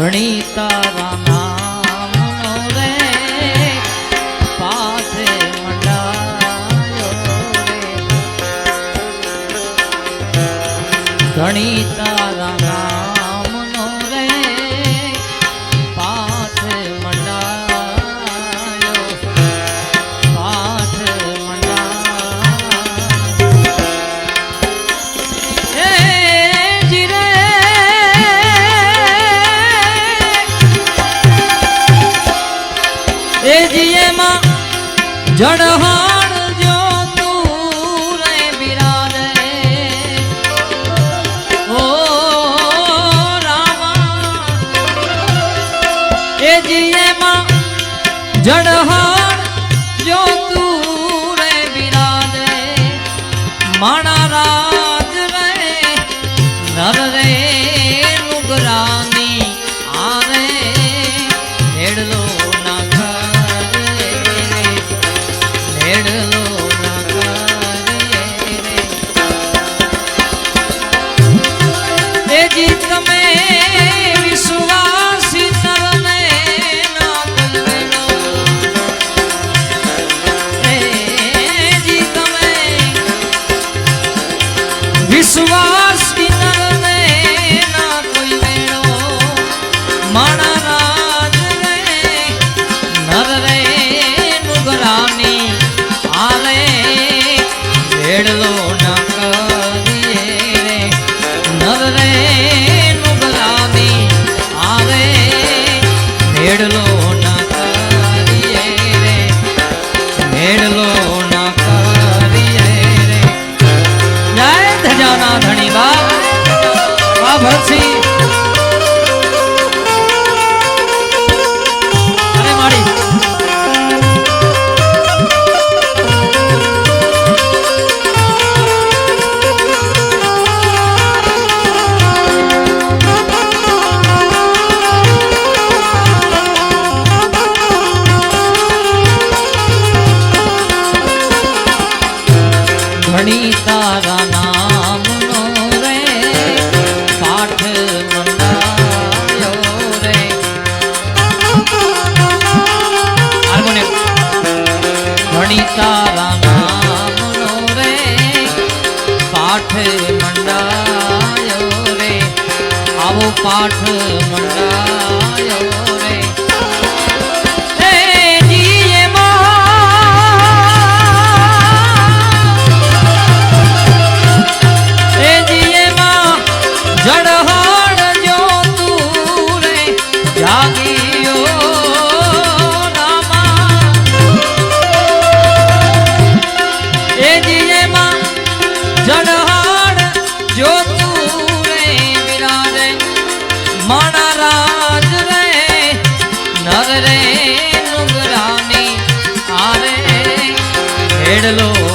ધણી તારા નામનો રે પાઠ મંડાયો રે ધણી તારા નામનો રે પાઠ મંડાયો પાઠ મંડાયો એ જીએ માં જડહાણ જો તું રે બિરાજે ઓ રામા એ જીએ માં જડહાણ જો તું રે બિરાજે માણા રાજ રે નર રે નુગરાની આરે હેડલો વિશ્વાસ કિનરને ના કોઈ વેણો માણા રાજ રે નર રે નુગરાની આલે વેડલો ના કરીએ રે નર રે નુગરાની આલે વેડલો ના કરીએ રે વેડલો ના કરીએ રે જય ધજાના ધણી બા ભરતસિંહ અરે માડી ધણી તારા નામનો રે પાઠ મંડાયો રે હાર્મોનિયમ ધણી તારા નામનો રે પાઠ મંડાયો રે આવો પાઠ મંડાયો રે જડહાણ જો તું રે જાગીયો રામા એ જીએમાં જડહાણ જો તું રે બિરાજે માણા રાજ રે નર રે નુગરાની આરે હેડલો